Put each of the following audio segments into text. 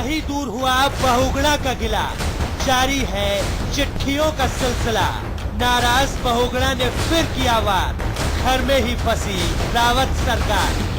नहीं दूर हुआ बहुगुणा का गिला, जारी है चिट्ठियों का सिलसिला। नाराज बहुगुणा ने फिर किया वार, घर में ही फंसी रावत सरकार।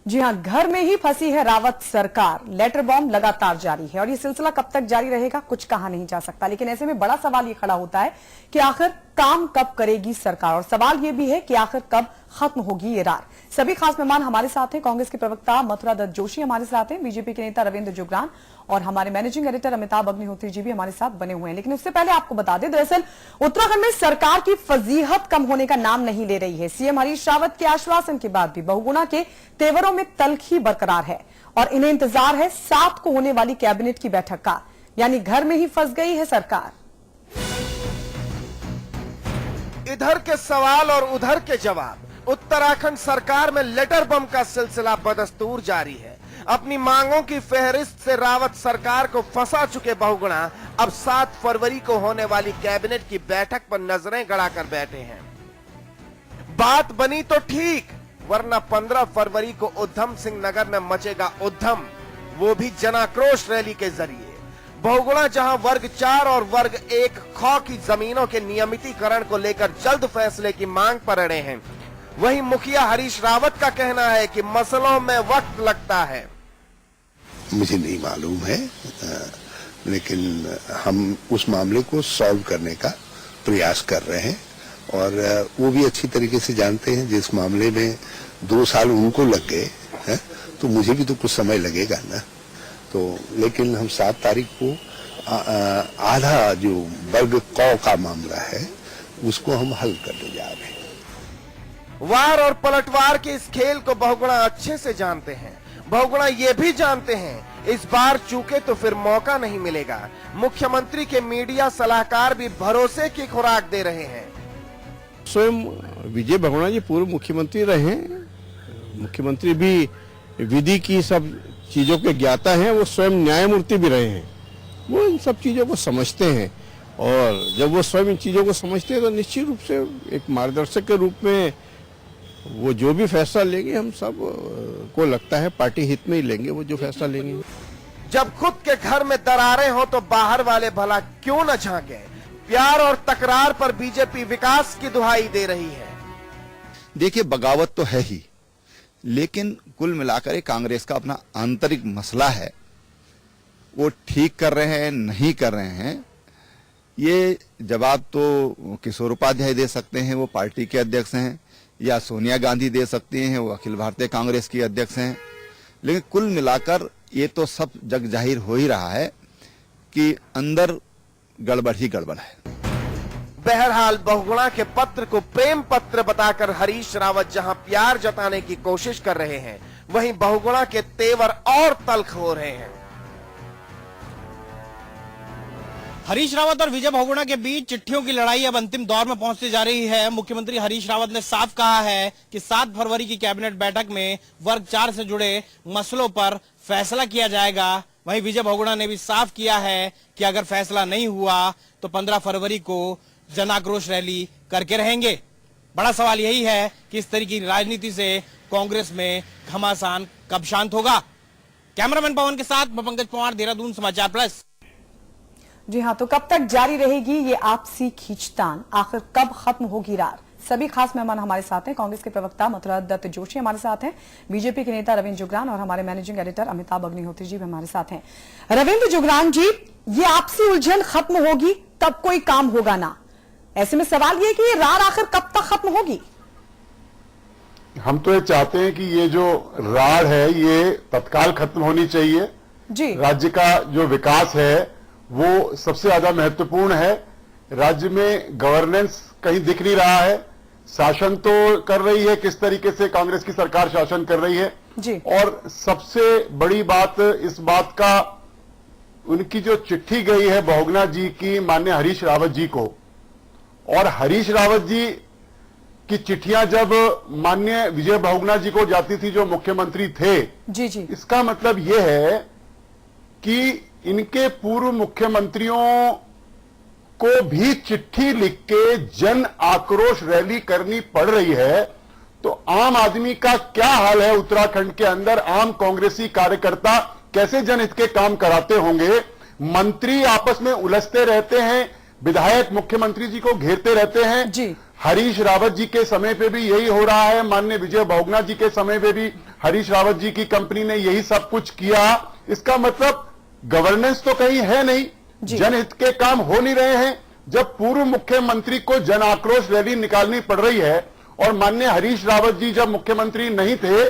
जी हां, घर में ही फंसी है रावत सरकार। लेटर बॉम्ब लगातार जारी है और ये सिलसिला कब तक जारी रहेगा कुछ कहा नहीं जा सकता। लेकिन ऐसे में बड़ा सवाल ये खड़ा होता है कि आखिर काम कब करेगी सरकार, और सवाल ये भी है कि आखिर कब खत्म होगी ये रार। सभी खास मेहमान हमारे साथ हैं। कांग्रेस के प्रवक्ता मथुरा दत्त जोशी हमारे साथ हैं, बीजेपी के नेता रविंद्र जुगरान और हमारे मैनेजिंग एडिटर अमिताभ अग्निहोत्री जी भी हमारे साथ बने हुए हैं। लेकिन उससे पहले आपको बता दें, दरअसल उत्तराखंड में सरकार की फजीहत कम होने का नाम नहीं ले रही है। सीएम हरीश रावत के आश्वासन के बाद भी बहुगुणा के तेवरों में तल्खी बरकरार है और इन्हें इंतजार है 7 को होने वाली कैबिनेट की बैठक का। यानी घर में ही फंस गई है सरकार। इधर के सवाल और उधर के जवाब। उत्तराखंड सरकार में लेटर बम का सिलसिला बदस्तूर जारी है। अपनी मांगों की फहरिस्त से रावत सरकार को फंसा चुके बहुगुणा अब 7 फरवरी को होने वाली कैबिनेट की बैठक पर नजरें गड़ाकर बैठे हैं। बात बनी तो ठीक, वरना 15 फरवरी को उधम सिंह नगर में मचेगा उद्धम, वो भी जनाक्रोश रैली के जरिए। बहुगुणा जहां वर्ग 4 और वर्ग 1 ख की जमीनों के नियमितीकरण को लेकर जल्द फैसले की मांग पर अड़े हैं, वहीं मुखिया हरीश रावत का कहना है कि मसलों में वक्त लगता है। मुझे नहीं मालूम है, लेकिन हम उस मामले को सॉल्व करने का प्रयास कर रहे हैं और वो भी अच्छी तरीके से जानते हैं। जिस मामले में 2 साल उनको लग गए हैं, तो मुझे भी तो कुछ समय लगेगा ना। तो लेकिन हम 7 तारीख को आधा जो वर्ग क का मामला है उसको हम हल करने जा रहे हैं। वार और पलटवार के इस खेल को बहुगुणा अच्छे से जानते हैं। बहुगुणा ये भी जानते हैं इस बार चूके तो फिर मौका नहीं मिलेगा। मुख्यमंत्री के मीडिया सलाहकार भी भरोसे की खुराक दे रहे हैं। स्वयं विजय बहुगुणा जी पूर्व मुख्यमंत्री रहे हैं, मुख्यमंत्री भी विधि की सब चीजों के ज्ञाता हैं, वो स्वयं न्यायमूर्ति भी रहे हैं, वो इन सब चीजों को समझते हैं। और जब वो स्वयं इन चीजों को समझते हैं तो निश्चित रूप से एक मार्गदर्शक के रूप में वो जो भी फैसला लेंगे, हम सब को लगता है पार्टी हित में ही लेंगे वो जो फैसला लेंगे। जब खुद के घर में दरारें हो तो बाहर वाले भला क्यों न झांके। प्यार और तकरार पर बीजेपी विकास की दुहाई दे रही है। देखिए, बगावत तो है ही, लेकिन कुल मिलाकर कांग्रेस का अपना आंतरिक मसला है, वो ठीक कर रहे हैं नहीं कर रहे हैं, ये जवाब तो किशोर उपाध्याय दे सकते हैं, वो पार्टी के अध्यक्ष हैं, या सोनिया गांधी दे सकती हैं, वो अखिल भारतीय कांग्रेस की अध्यक्ष हैं। लेकिन कुल मिलाकर ये तो सब जग जाहिर हो ही रहा है कि अंदर गड़बड़ ही गड़बड़ है। बहरहाल बहुगुणा के पत्र को प्रेम पत्र बताकर हरीश रावत जहां प्यार जताने की कोशिश कर रहे हैं, वहीं बहुगुणा के तेवर और तल्ख हो रहे हैं। हरीश रावत और विजय बहुगुणा के बीच चिट्ठियों की लड़ाई अब अंतिम दौर में पहुंचती जा रही है। मुख्यमंत्री हरीश रावत ने साफ कहा है कि 7 फरवरी की कैबिनेट बैठक में वर्ग 4 से जुड़े मसलों पर फैसला किया जाएगा। वहीं विजय बहुगुणा ने भी साफ किया है कि अगर फैसला नहीं हुआ तो 15 फरवरी को जनाक्रोश रैली करके रहेंगे। बड़ा सवाल यही है कि इस तरह की राजनीति से कांग्रेस में घमासान कब शांत होगा। कैमरामैन पवन के साथ मैं पंकज पवार, देहरादून, समाचार प्लस। जी हां, तो कब तक जारी रहेगी ये आपसी खींचतान, आखिर कब खत्म होगी रार। सभी खास मेहमान हमारे साथ हैं। कांग्रेस के प्रवक्ता मथुरा दत्त जोशी हमारे साथ हैं, बीजेपी के नेता रविंद्र जुगरान और हमारे मैनेजिंग एडिटर अमिताभ अग्निहोत्री जी भी हमारे साथ हैं। रविंद्र जुगरान जी, ये आपसी उलझन खत्म होगी तब कोई काम होगा ना। ऐसे में सवाल ये कि ये रार आखिर कब तक खत्म होगी। हम तो ये चाहते हैं कि ये जो रार है ये तत्काल खत्म होनी चाहिए जी। राज्य का जो विकास है वो सबसे ज्यादा महत्वपूर्ण है। राज्य में गवर्नेंस कहीं दिख नहीं रहा है। शासन तो कर रही है, किस तरीके से कांग्रेस की सरकार शासन कर रही है जी। और सबसे बड़ी बात इस बात का, उनकी जो चिट्ठी गई है बहुगुणा जी की माननीय हरीश रावत जी को, और हरीश रावत जी की चिट्ठियां जब माननीय विजय बहुगुणा जी को जाती थी जो मुख्यमंत्री थे जी जी, इसका मतलब यह है कि इनके पूर्व मुख्यमंत्रियों को भी चिट्ठी लिख के जन आक्रोश रैली करनी पड़ रही है। तो आम आदमी का क्या हाल है उत्तराखंड के अंदर, आम कांग्रेसी कार्यकर्ता कैसे जनहित के काम कराते होंगे। मंत्री आपस में उलझते रहते हैं, विधायक मुख्यमंत्री जी को घेरते रहते हैं जी। हरीश रावत जी के समय पे भी यही हो रहा है, माननीय विजय बहुगुणा जी के समय पे भी हरीश रावत जी की कंपनी ने यही सब कुछ किया। इसका मतलब गवर्नेंस तो कहीं है नहीं, जनहित के काम हो नहीं रहे हैं। जब पूर्व मुख्यमंत्री को जन आक्रोश रैली निकालनी पड़ रही है और माननीय हरीश रावत जी जब मुख्यमंत्री नहीं थे,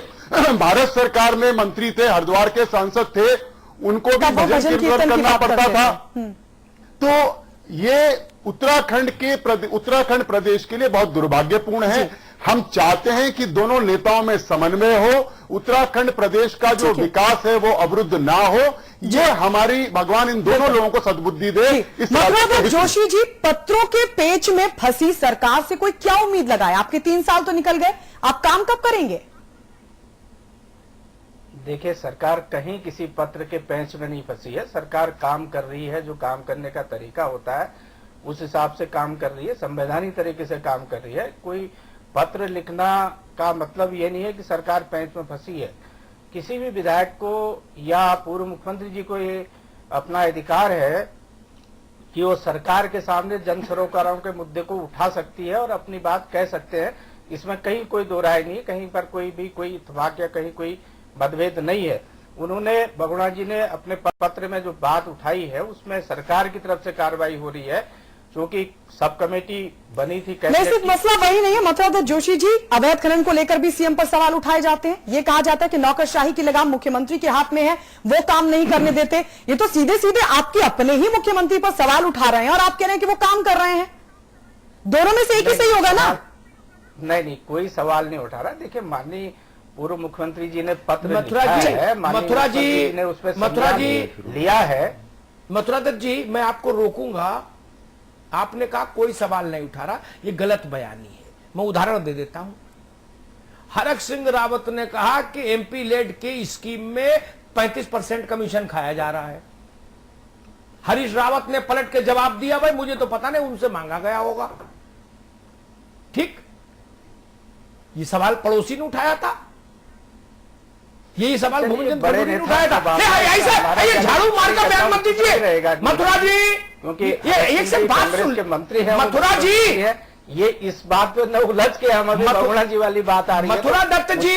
भारत सरकार में मंत्री थे, हरिद्वार के सांसद थे, उनको भी भजन कीर्तन करना पड़ता था। तो ये उत्तराखंड प्रदेश के लिए बहुत दुर्भाग्यपूर्ण है। हम चाहते हैं कि दोनों नेताओं में समन्वय हो, उत्तराखंड प्रदेश का जो विकास है वो अवरुद्ध ना हो। ये हमारी भगवान इन दोनों लोगों को सद्बुद्धि दे। मतलब जोशी जी, पत्रों के पेच में फंसी सरकार से कोई क्या उम्मीद लगाए? आपके 3 साल तो निकल गए, आप काम कब करेंगे? देखिए, सरकार कहीं किसी पत्र के पेंच में नहीं फंसी है। सरकार काम कर रही है, जो काम करने का तरीका होता है उस हिसाब से काम कर रही है, संवैधानिक तरीके से काम कर रही है। कोई पत्र लिखना का मतलब ये नहीं है कि सरकार पेंच में फंसी है। किसी भी विधायक को या पूर्व मुख्यमंत्री जी को ये अपना अधिकार है कि वो सरकार के सामने जन सरोकारों के मुद्दे को उठा सकती है और अपनी बात कह सकते हैं। इसमें कहीं कोई दो राय नहीं है, कहीं पर कोई इत्तेफाक या कहीं कोई मतभेद नहीं है। उन्होंने, बहुगुणा जी ने अपने पत्र में जो बात उठाई है उसमें सरकार की तरफ से कार्रवाई हो रही है, क्योंकि सब कमेटी बनी थी। सिर्फ मसला वही नहीं है मथुरा जोशी जी, अवैध खनन को लेकर भी सीएम पर सवाल उठाए जाते हैं। ये कहा जाता है कि नौकरशाही की लगाम मुख्यमंत्री के हाथ में है, वो काम नहीं करने देते। ये तो सीधे सीधे आपके अपने ही मुख्यमंत्री पर सवाल उठा रहे हैं और आप कह रहे हैं कि वो काम कर रहे हैं। दोनों में से एक ही सही होगा ना? नहीं, कोई सवाल नहीं उठा रहा। देखिए, माननीय पूर्व मुख्यमंत्री जी ने पत्र मथुरा जी ने उस पर लिया है। मथुरा दत्त जी, मैं आपको रोकूंगा। आपने कहा कोई सवाल नहीं उठा रहा, ये गलत बयानी है। मैं उदाहरण दे देता हूं। हरक सिंह रावत ने कहा कि एमपी लेड के स्कीम में 35% कमीशन खाया जा रहा है। हरीश रावत ने पलट के जवाब दिया, भाई मुझे तो पता नहीं, उनसे मांगा गया होगा। ठीक, ये सवाल पड़ोसी ने उठाया था, यही सवाल भूमिचंद ने उठाया था। ऐसा झाड़ू मार का बयान मत दीजिए मथुरा जी, क्योंकि एक से बात सुन के मंत्री हैं मथुरा जी। ये इस बात पे न उलझ के हम अभी बहुगुणा जी वाली बात आ रही है। मथुरा दत्त जी,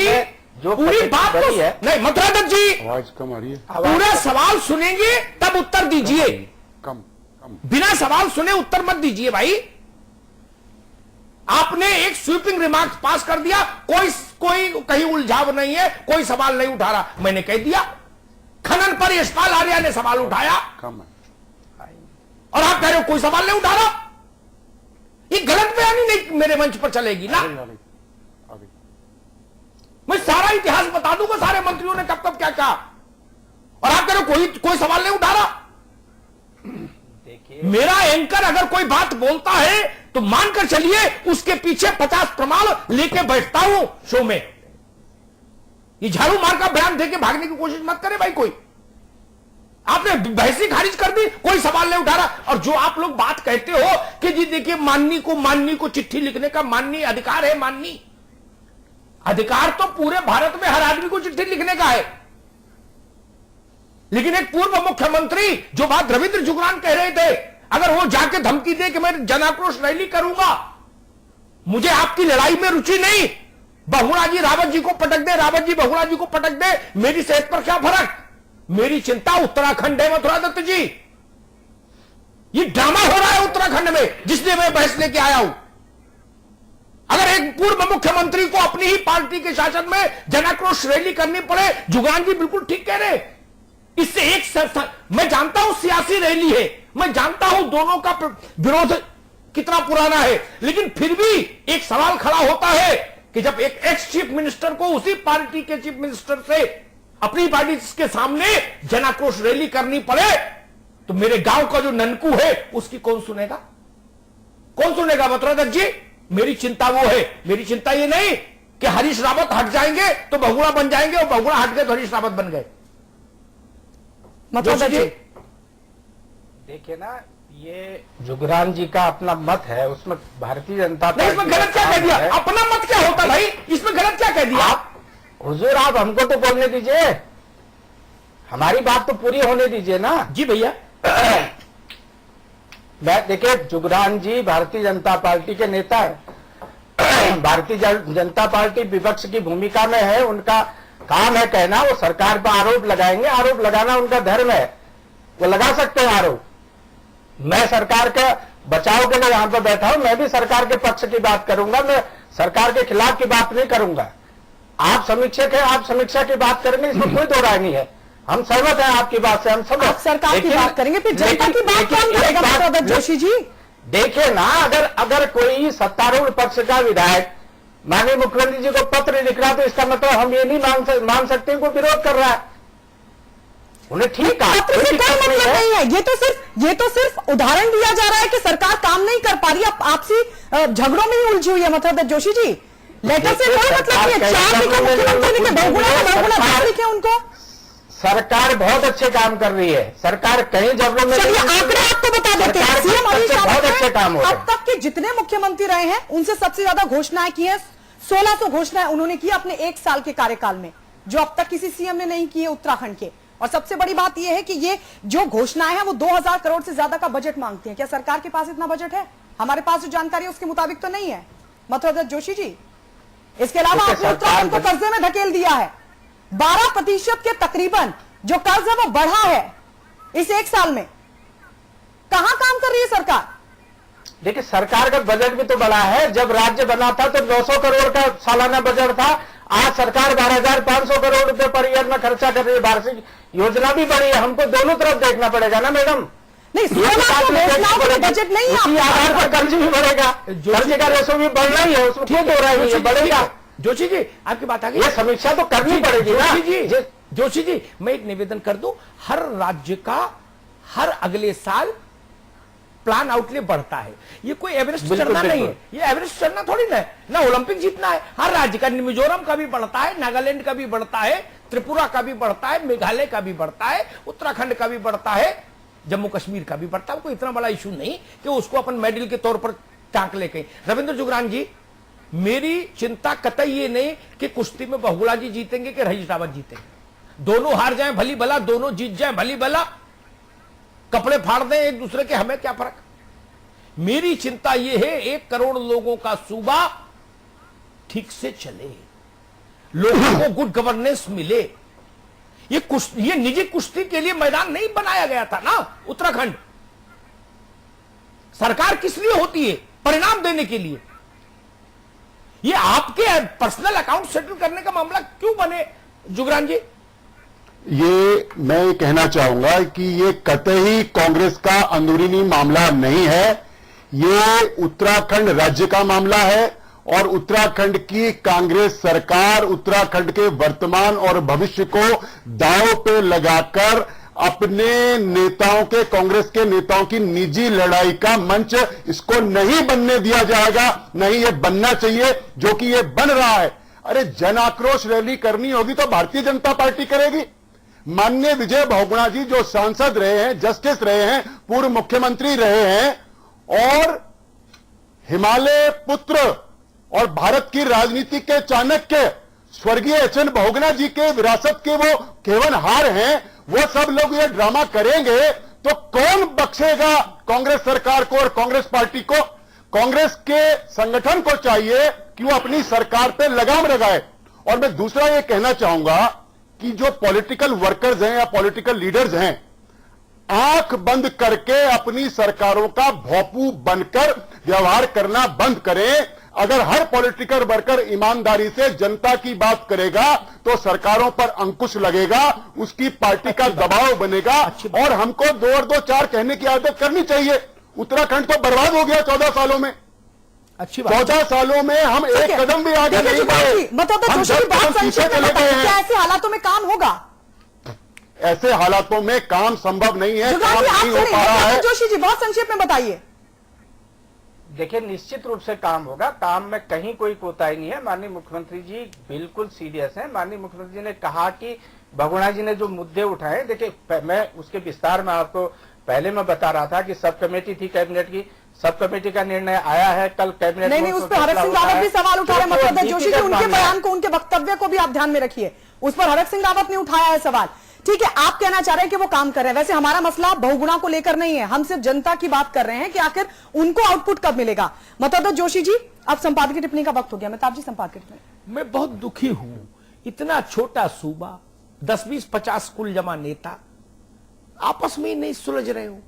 जो पूरी बात है नहीं, मथुरा दत्त जी आवाज कम आ रही है, पूरा सवाल सुनेंगे तब उत्तर दीजिए। कम बिना सवाल सुने उत्तर मत दीजिए भाई। आपने एक स्वीपिंग रिमार्क्स पास कर दिया, कोई कहीं उलझाव नहीं है, कोई सवाल नहीं उठा रहा। मैंने कह दिया खनन पर यशपाल आर्या ने सवाल उठाया कम है, और आप कह रहे हो कोई सवाल नहीं उठा रहा। ये गलत बयानी नहीं मेरे मंच पर चलेगी ना। मैं सारा इतिहास बता दूंगा, सारे मंत्रियों ने कब कब क्या कहा, और आप कह रहे हो कोई सवाल नहीं उठा रहा। मेरा एंकर अगर कोई बात बोलता है तो मानकर चलिए उसके पीछे 50 प्रमाण लेके बैठता हूं शो में। ये झाड़ू मार का बयान देके भागने की कोशिश मत करे भाई। कोई आपने बहसी खारिज कर दी, कोई सवाल नहीं उठा रहा। और जो आप लोग बात कहते हो कि जी देखिए माननी को चिट्ठी लिखने का माननीय अधिकार है, माननी अधिकार तो पूरे भारत में हर आदमी को चिट्ठी लिखने का है। लेकिन एक पूर्व मुख्यमंत्री, जो बात रविंद्र जुगरान कह रहे थे, अगर वो जाके धमकी दे कि मैं जन आक्रोश रैली करूंगा, मुझे आपकी लड़ाई में रुचि नहीं, बहुगुणा जी रावत जी को पटक दे, रावत जी बहुगुणा जी को पटक दे, मेरी सेहत पर क्या फर्क? मेरी चिंता उत्तराखंड है मथुरा दत्त जी। ये ड्रामा हो रहा है उत्तराखंड में, जिसने मैं बहस लेके आया हूं। अगर एक पूर्व मुख्यमंत्री को अपनी ही पार्टी के शासन में जन आक्रोश रैली करनी पड़े, जुगरान जी बिल्कुल ठीक कह रहे। इससे एक मैं जानता हूं सियासी रैली है, मैं जानता हूं दोनों का विरोध कितना पुराना है, लेकिन फिर भी एक सवाल खड़ा होता है कि जब एक एक्स चीफ मिनिस्टर को उसी पार्टी के चीफ मिनिस्टर से अपनी पार्टी के सामने जन आक्रोश रैली करनी पड़े, तो मेरे गांव का जो ननकू है उसकी कौन सुनेगा? कौन सुनेगा मथुरा दत्त जी? मेरी चिंता वो है, मेरी चिंता ये नहीं कि हरीश रावत हट जाएंगे तो बहुगुणा बन जाएंगे, और बहुगुणा हट गए तो हरीश रावत बन गए। मतलब देखिए ना, ये जुगरान जी का अपना मत है, उसमें भारतीय जनता पार्टी इसमें गलत क्या कह दिया? अपना मत क्या होता भाई? इसमें गलत क्या कह दिया? हुजूर आप हमको तो बोलने दीजिए। हमारी बात तो पूरी होने दीजिए ना। जी भैया। मैं देखिए, जुगरान जी भारतीय जनता पार्टी के नेता है। भारतीय जनता पार्टी विपक्ष की भूमिका में है, उनका काम है कहना, वो सरकार पर आरोप लगाएंगे, आरोप लगाना उनका धर्म है, वो लगा सकते हैं आरोप। मैं सरकार के बचाव के लिए यहां पर बैठा हूं, मैं भी सरकार के पक्ष की बात करूंगा, मैं सरकार के खिलाफ की बात नहीं करूंगा। आप समीक्षक है, आप समीक्षा की बात करेंगे, इसमें कोई दो राय नहीं है, हम सहमत हैं आपकी बात से, हम सब आप सरकार की बात करेंगे, फिर जनता की बात कौन करेगा मथुरा जोशी जी? देखिए ना, अगर कोई सत्तारूढ़ पक्ष का विधायक माननीय मुख्यमंत्री जी को पत्र लिख रहा, तो इसका मतलब हम ये नहीं मान सकते कोई विरोध कर रहा है, उन्हें ठीक है, पत्र से कोई मतलब नहीं है। ये तो सिर्फ उदाहरण दिया जा रहा है कि सरकार काम नहीं कर पा रही, आपसी झगड़ों में ही उलझी हुई है मथुरा जोशी जी। लेटर से कोई मतलब नहीं है, 4 लिखे मुख्यमंत्री लिखे, बहुगुणा लिखे उनको। सरकार बहुत अच्छे काम कर रही है, सरकार कहीं जगहों में आंकड़े आपको बता देते हैं। सीएम हरीश बहुत अच्छे काम हो रहे हैं। अब तक के जितने मुख्यमंत्री रहे हैं उनसे सबसे ज्यादा घोषणाएं की है, 1600 घोषणाएं उन्होंने की अपने 1 साल के कार्यकाल में, जो अब तक किसी सीएम ने नहीं की है उत्तराखंड के। और सबसे बड़ी बात यह है कि ये जो घोषणाएं हैं वो 2000 करोड़ से ज्यादा का बजट मांगती हैं। क्या सरकार के पास इतना बजट है? हमारे पास जो जानकारी है उसके मुताबिक तो नहीं है मथुरा जोशी जी। इसके अलावा आपने उत्तराखंड को कर्जे में धकेल दिया है, 12% के तकरीबन जो कर्ज है वो बढ़ा है इस 1 साल में। कहां काम कर रही है सरकार? देखिए, सरकार का बजट भी तो बढ़ा है, जब राज्य बना था तो 900 करोड़ का सालाना बजट था, आज सरकार 12,500 करोड़ रुपए पर ईयर में खर्चा कर रही है, वार्षिक योजना भी बढ़ी है, हमको दोनों तरफ देखना पड़ेगा ना मैडम। नहीं, बजट नहीं है, आधार पर कर्ज भी बढ़ेगा, कर्ज का रेशो भी बढ़ना ही है, उसमें क्या हो रहा है, बढ़ेगा। जोशी जी आपकी बात आ गई, ये समीक्षा तो करनी पड़ेगी ना। जोशी जी मैं एक निवेदन कर दूं, हर राज्य का हर अगले साल प्लान आउटले बढ़ता है, ये कोई एवरेस्ट चढ़ना नहीं है, ये एवरेस्ट चढ़ना थोड़ी ना ओलंपिक जीतना है। हर राज्य का, मिजोरम का भी बढ़ता है, नागालैंड का भी बढ़ता है, त्रिपुरा का भी बढ़ता है, मेघालय का भी बढ़ता है, उत्तराखंड का भी बढ़ता है, जम्मू कश्मीर का भी बढ़ता है। कोई इतना बड़ा इशू नहीं कि उसको अपन मेडल के तौर पर टांक ले गए। रविंद्र जुगरान जी, मेरी चिंता कतई ये नहीं कि कुश्ती में बहुगुणा जी जीतेंगे कि हरीश रावत जीतेंगे, दोनों हार जाएं भली भला, दोनों जीत जाएं भली भला, कपड़े फाड़ दें एक दूसरे के, हमें क्या फर्क। मेरी चिंता यह है 1 करोड़ लोगों का सूबा ठीक से चले, लोगों को गुड गवर्नेंस मिले। ये निजी कुश्ती के लिए मैदान नहीं बनाया गया था ना उत्तराखंड। सरकार किस लिए होती है? परिणाम देने के लिए। ये आपके पर्सनल अकाउंट सेटल करने का मामला क्यों बने जुगरान जी? ये मैं कहना चाहूंगा कि ये कतई कांग्रेस का अंदरूनी मामला नहीं है, ये उत्तराखंड राज्य का मामला है और उत्तराखंड की कांग्रेस सरकार उत्तराखंड के वर्तमान और भविष्य को दांव पे लगाकर अपने नेताओं के, कांग्रेस के नेताओं की निजी लड़ाई का मंच इसको नहीं बनने दिया जाएगा, नहीं ये बनना चाहिए, जो कि ये बन रहा है। अरे जन आक्रोश रैली करनी होगी तो भारतीय जनता पार्टी करेगी। माननीय विजय बहुगुणा जी जो सांसद रहे हैं, जस्टिस रहे हैं, पूर्व मुख्यमंत्री रहे हैं और हिमालय पुत्र और भारत की राजनीति के चाणक्य स्वर्गीय एच.एन. बहुगुणा जी के विरासत के वो केवनहार हैं, वो सब लोग ये ड्रामा करेंगे तो कौन बख्शेगा कांग्रेस सरकार को और कांग्रेस पार्टी को? कांग्रेस के संगठन को चाहिए कि वो अपनी सरकार पे लगाम लगाए। और मैं दूसरा ये कहना चाहूंगा कि जो पॉलिटिकल वर्कर्स हैं या पॉलिटिकल लीडर्स हैं, आंख बंद करके अपनी सरकारों का भोंपू बनकर व्यवहार करना बंद करें। अगर हर पॉलिटिकल वर्कर ईमानदारी से जनता की बात करेगा तो सरकारों पर अंकुश लगेगा, उसकी पार्टी का दबाव बनेगा और हमको 2 और 2 4 कहने की आदत करनी चाहिए। उत्तराखंड तो बर्बाद हो गया 14 सालों में। अच्छी बात। 14 सालों में हम एक कदम भी आगे नहीं बढ़े। मतलब ऐसे हालातों में काम होगा? ऐसे हालातों में काम संभव नहीं है, काम नहीं हो पा रहा है। जोशी जी बहुत संक्षेप में बताइए। देखिए, निश्चित रूप से काम होगा, काम में कहीं कोई कोताही नहीं है। माननीय मुख्यमंत्री जी बिल्कुल सीरियस हैं। माननीय मुख्यमंत्री जी ने कहा कि बहुगुणा जी ने जो मुद्दे उठाए, देखिए मैं उसके विस्तार में आपको पहले मैं बता रहा था कि सब कमेटी थी कैबिनेट की, सब कमेटी का निर्णय आया है, कल कैबिनेट नहीं, उस पर हरक सिंह रावत भी सवाल उठा रहे हैं। मतलब जोशी जी उनके बयान को, उनके वक्तव्य को भी आप ध्यान में रखिए, उस पर हरक सिंह रावत ने उठाया है सवाल ठीक है, आप कहना चाह रहे हैं कि वो काम कर रहे हैं। वैसे हमारा मसला बहुगुणा को लेकर नहीं है, हम सिर्फ जनता की बात कर रहे हैं कि आखिर उनको आउटपुट कब मिलेगा। मतोदर जोशी जी, अब संपादकीय टिप्पणी का वक्त हो गया। मेहताब जी, संपादकीय टिप्पणी। मैं बहुत दुखी हूं, इतना छोटा सूबा, 10-20-50 कुल जमा नेता आपस में नहीं सुलझ रहे हो।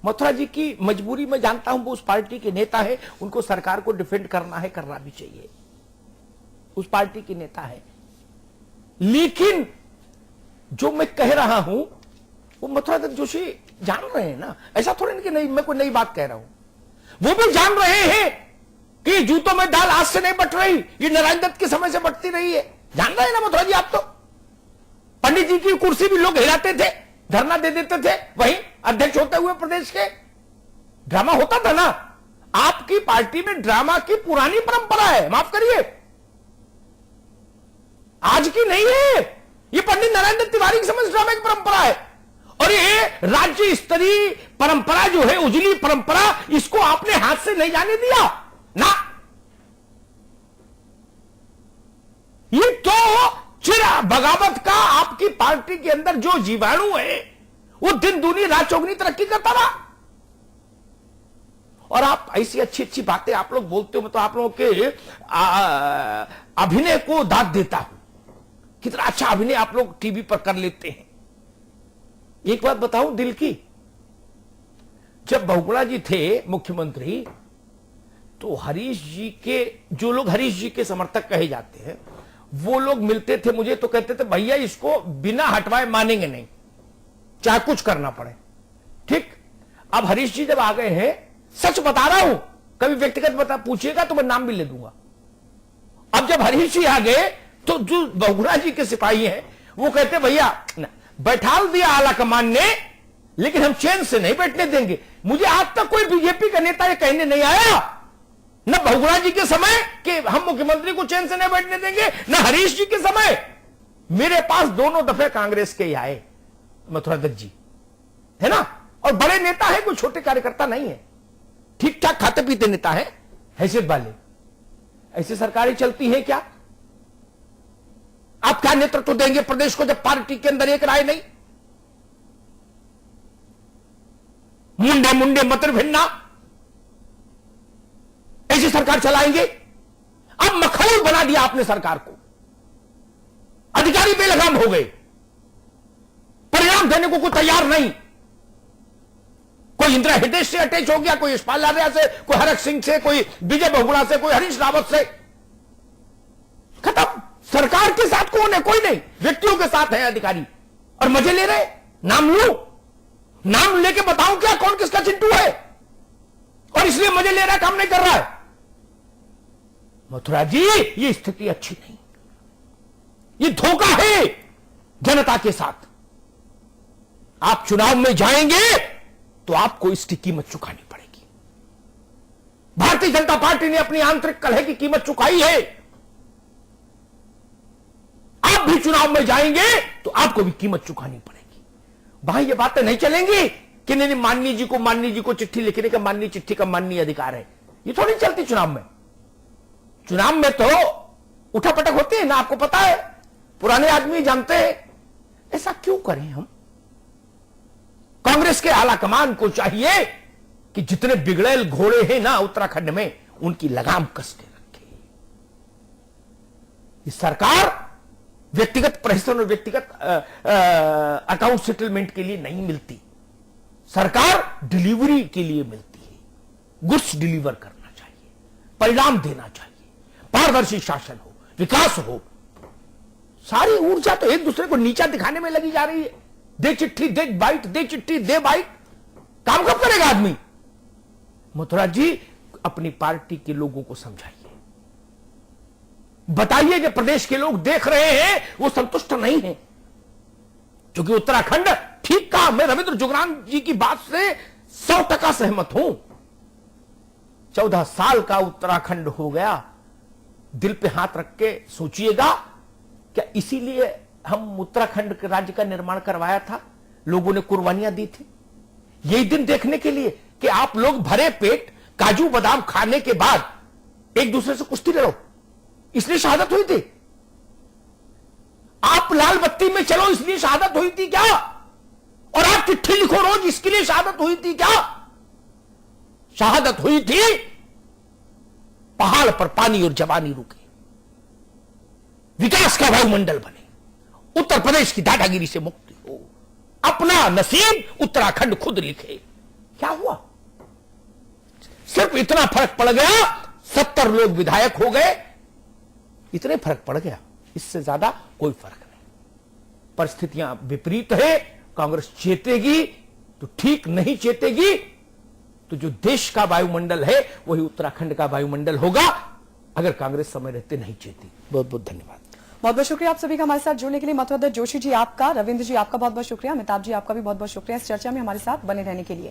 मथुरा जी की मजबूरी में जानता हूं, वो उस पार्टी के नेता है, उनको सरकार को डिफेंड करना है, करना भी चाहिए, उस पार्टी के नेता है। लेकिन जो मैं कह रहा हूं वो मथुरा दत्त जोशी जान रहे हैं ना, ऐसा थोड़ी नहीं कि नहीं मैं कोई नई बात कह रहा हूं। वो भी जान रहे हैं कि जूतों में दाल आज से नहीं बट रही, ये नारायण दत्त के समय से बटती रही है। जान रहे हैं ना मथुरा जी आप? तो पंडित जी की कुर्सी भी लोग हिलाते थे, धरना दे देते थे, वहीं अध्यक्ष होते हुए प्रदेश के ड्रामा होता था ना। आपकी पार्टी में ड्रामा की पुरानी परंपरा है, माफ करिए, आज की नहीं है। ये पंडित नारायण दत्त तिवारी के समय ड्रामा की परंपरा है, और ये राज्य स्तरीय परंपरा जो है, उजली परंपरा, इसको आपने हाथ से नहीं जाने दिया ना। ये तो चिरा बगावत का आपकी पार्टी के अंदर जो जीवाणु है, वो दिन दूनी रात चौगनी तरक्की करता रहा। और आप ऐसी अच्छी अच्छी बातें आप लोग बोलते हो, मैं तो आप लोगों के अभिनय को दाद देता हूं। कितना अच्छा अभिनय आप लोग टीवी पर कर लेते हैं। एक बात बताऊं दिल की, जब बहुगुणा जी थे मुख्यमंत्री, तो हरीश जी के, जो लोग हरीश जी के समर्थक कहे जाते हैं, वो लोग मिलते थे मुझे, तो कहते थे भैया इसको बिना हटवाए मानेंगे नहीं, चाहे कुछ करना पड़े। ठीक, अब हरीश जी जब आ गए हैं, सच बता रहा हूं, कभी व्यक्तिगत पूछिएगा तो मैं नाम भी ले दूंगा। अब जब हरीश जी आ गए, तो जो बहुगुणा जी के सिपाही हैं, वो कहते भैया बैठाल दिया आला कमान ने, लेकिन हम चैन से नहीं बैठने देंगे। मुझे आज तक कोई बीजेपी का नेता ये कहने नहीं आया, न बहुगुणा जी के समय कि हम मुख्यमंत्री को चैन से नहीं बैठने देंगे, न हरीश जी के समय। मेरे पास दोनों दफे कांग्रेस के ही आए मथुरा दत्त जी, है ना, और बड़े नेता है, कोई छोटे कार्यकर्ता नहीं है, ठीक ठाक खाते पीते नेता है, हैसियत वाले। ऐसी सरकारें चलती है क्या? आप क्या नेतृत्व देंगे प्रदेश को जब पार्टी के अंदर एक राय नहीं? मुंडे मुंडे मतर भिन्ना, ऐसी सरकार चलाएंगे? अब मखौल बना दिया आपने सरकार को, अधिकारी बेलगाम हो गए, परिणाम देने को कोई तैयार नहीं। कोई इंदिरा हृदय से अटैच हो गया, कोई यशपाल लारिया से, कोई हरक सिंह से, कोई विजय बहुगुणा से, कोई हरीश रावत से। खत्म। सरकार के साथ कौन है? कोई नहीं, व्यक्तियों के साथ है अधिकारी, और मजे ले रहे। नाम लू, नाम लेके बताऊं क्या कौन किसका चिंटू है, और इसलिए मजे ले रहा है, काम नहीं कर रहा है। मथुरा जी, ये स्थिति अच्छी नहीं, ये धोखा है जनता के साथ। आप चुनाव में जाएंगे तो आपको इसकी कीमत चुकानी पड़ेगी। भारतीय जनता पार्टी ने अपनी आंतरिक कलह की कीमत चुकाई है। आप भी चुनाव में जाएंगे तो आपको भी कीमत चुकानी पड़ेगी। भाई ये बातें नहीं चलेंगी कि नहीं माननीय जी को चिट्ठी लिखने का, माननीय चिट्ठी का माननीय अधिकार है, ये थोड़ी चलती चुनाव में। चुनाव में तो उठापटक होती है ना, आपको पता है, पुराने आदमी जानते हैं। ऐसा क्यों करें हम? कांग्रेस के आला कमान को चाहिए कि जितने बिगड़ेल घोड़े हैं ना उत्तराखंड में, उनकी लगाम कस के रखे। ये सरकार व्यक्तिगत प्रहसन और व्यक्तिगत अकाउंट सेटलमेंट के लिए नहीं मिलती, सरकार डिलीवरी के लिए मिलती है। गुड्स डिलीवर करना चाहिए, परिणाम देना चाहिए, पारदर्शी शासन हो, विकास हो। सारी ऊर्जा तो एक दूसरे को नीचा दिखाने में लगी जा रही है। दे चिट्ठी दे बाइट, दे चिट्ठी दे बाइट, काम कब करेगा आदमी? मथुरा जी, अपनी पार्टी के लोगों को समझाइए, बताइए कि प्रदेश के लोग देख रहे हैं, वो संतुष्ट नहीं है। क्योंकि उत्तराखंड, ठीक कहा, मैं रविंद्र जुगरान जी की बात से 100% सहमत हूं। 14 साल का उत्तराखंड हो गया। दिल पे हाथ रख के सोचिएगा, क्या इसीलिए हम उत्तराखंड के राज्य का निर्माण करवाया था? लोगों ने कुर्बानियां दी थी यही दिन देखने के लिए कि आप लोग भरे पेट काजू बादाम खाने के बाद एक दूसरे से कुश्ती लड़ो, इसलिए शहादत हुई थी। आप लाल बत्ती में चलो इसलिए शहादत हुई थी क्या? और आप चिट्ठी लिखो रोज इसके लिए शहादत हुई थी क्या? शहादत हुई थी पहाड़ पर पानी और जवानी रुके, विकास का वायुमंडल बने, उत्तर प्रदेश की दादागिरी से मुक्ति हो, अपना नसीब उत्तराखंड खुद लिखे। क्या हुआ? सिर्फ इतना फर्क पड़ गया, 70 लोग विधायक हो गए, इतने फर्क पड़ गया, इससे ज्यादा कोई फर्क नहीं। परिस्थितियां विपरीत है, कांग्रेस चेतेगी तो ठीक, नहीं चेतेगी तो जो देश का वायुमंडल है वही उत्तराखंड का वायुमंडल होगा, अगर कांग्रेस समय रहते नहीं चेती। बहुत बहुत धन्यवाद। बहुत बहुत शुक्रिया आप सभी का हमारे साथ जुड़ने के लिए। मथुरा जोशी जी आपका, रविंद्र जी आपका बहुत बहुत शुक्रिया, अमिताभ जी आपका भी बहुत बहुत शुक्रिया इस चर्चा में हमारे साथ बने रहने के लिए।